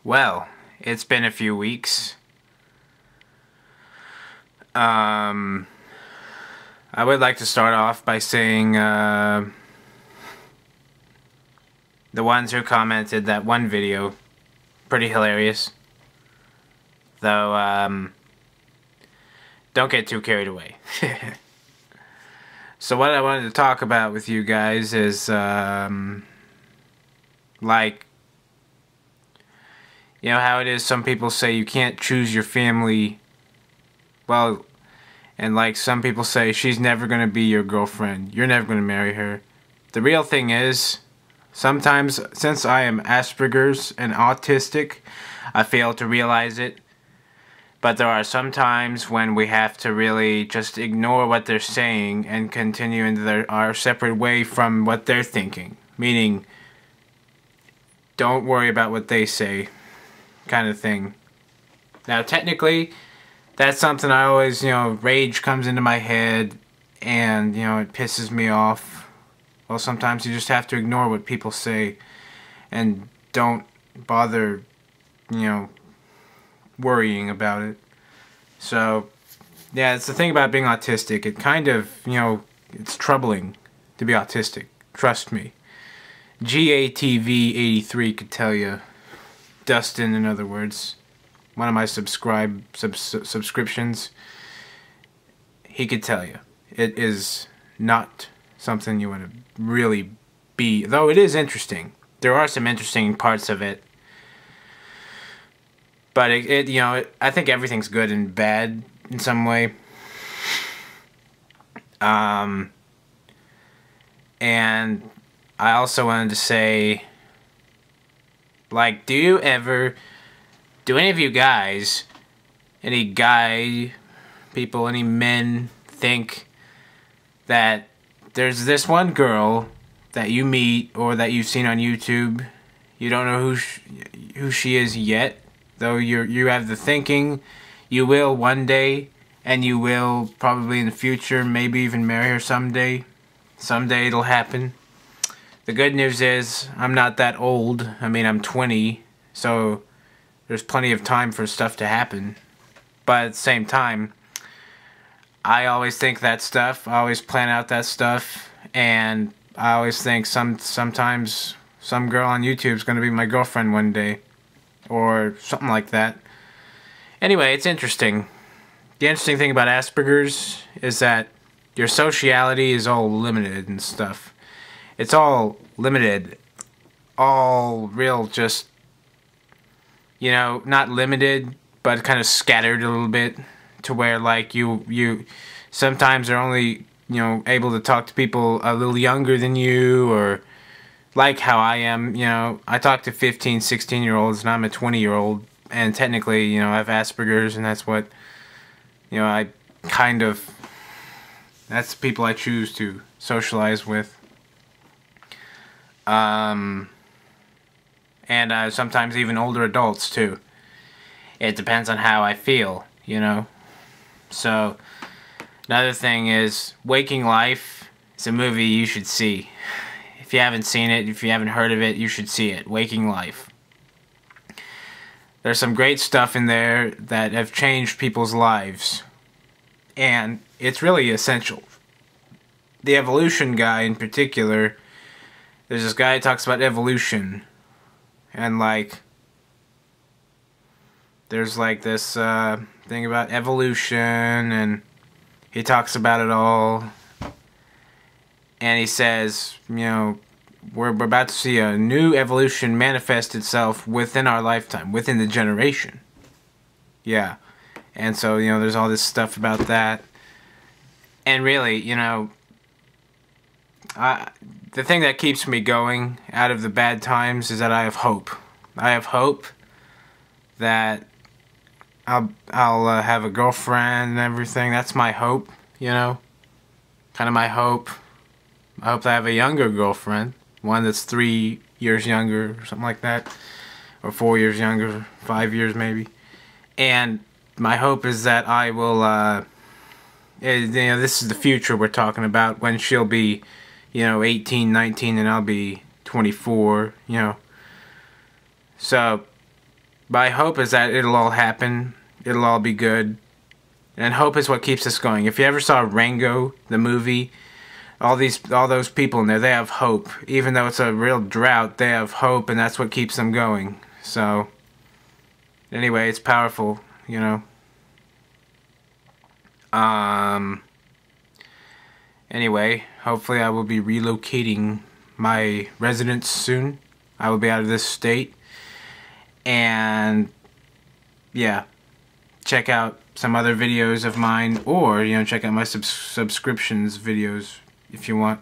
Well, it's been a few weeks. I would like to start off by saying the ones who commented that one video, pretty hilarious. Though, don't get too carried away. So what I wanted to talk about with you guys is, like, you know how it is, some people say you can't choose your family, well, and like some people say she's never going to be your girlfriend, you're never going to marry her. The real thing is, sometimes, since I am Asperger's and autistic, I fail to realize it. But there are some times when we have to really just ignore what they're saying and continue into our separate way from what they're thinking. Meaning, don't worry about what they say, kind of thing. Now, technically, that's something I always, rage comes into my head and, it pisses me off. Well, sometimes you just have to ignore what people say and don't bother, worrying about it. So, yeah, it's the thing about being autistic. It kind of, it's troubling to be autistic. Trust me. GATV83 could tell you. Dustin, in other words. One of my subscriptions. He could tell you. It is not something you want to really be. Though it is interesting. There are some interesting parts of it. But I think everything's good and bad in some way. And I also wanted to say, like, do any of you guys, any guy people, any men, think that there's this one girl that you meet or that you've seen on YouTube, you don't know who she is yet, though you have the thinking you will one day, and you will probably in the future, maybe even marry her someday. Someday it'll happen. The good news is, I'm not that old. I mean, I'm 20, so there's plenty of time for stuff to happen. But at the same time, I always think that stuff. I always plan out that stuff. And I always think sometimes some girl on YouTube is going to be my girlfriend one day. Or something like that. Anyway, it's interesting. The interesting thing about Asperger's is that your sociality is all limited and stuff. It's all limited. All real just, not limited, but kind of scattered a little bit. To where, like, you sometimes are only, able to talk to people a little younger than you, or like how I am, I talk to 15, 16-year-olds, and I'm a 20-year-old, and technically, I have Asperger's, and that's what, I kind of, that's the people I choose to socialize with. And sometimes even older adults, too. It depends on how I feel, So, another thing is, Waking Life is a movie you should see. If you haven't seen it, if you haven't heard of it, you should see it. Waking Life. There's some great stuff in there that have changed people's lives. And it's really essential. The evolution guy in particular, there's this guy who talks about evolution. And like, there's like this thing about evolution, and he talks about it all. And he says, we're about to see a new evolution manifest itself within our lifetime, within the generation. Yeah. And so, there's all this stuff about that. And really, the thing that keeps me going out of the bad times is that I have hope. I have hope that I'll have a girlfriend and everything. That's my hope, Kind of my hope. I hope to have a younger girlfriend, one that's 3 years younger, or something like that, or 4 years younger, 5 years maybe. And my hope is that I will, this is the future we're talking about, when she'll be, 18, 19, and I'll be 24, So, My hope is that it'll all happen. It'll all be good. And hope is what keeps us going. If you ever saw Rango, the movie, all those people in there, they have hope. Even though it's a real drought, they have hope, and that's what keeps them going. So, anyway, it's powerful, you know. Anyway, hopefully I will be relocating my residence soon. I will be out of this state. And, yeah, check out some other videos of mine, or, you know, check out my subscriptions videos if you want.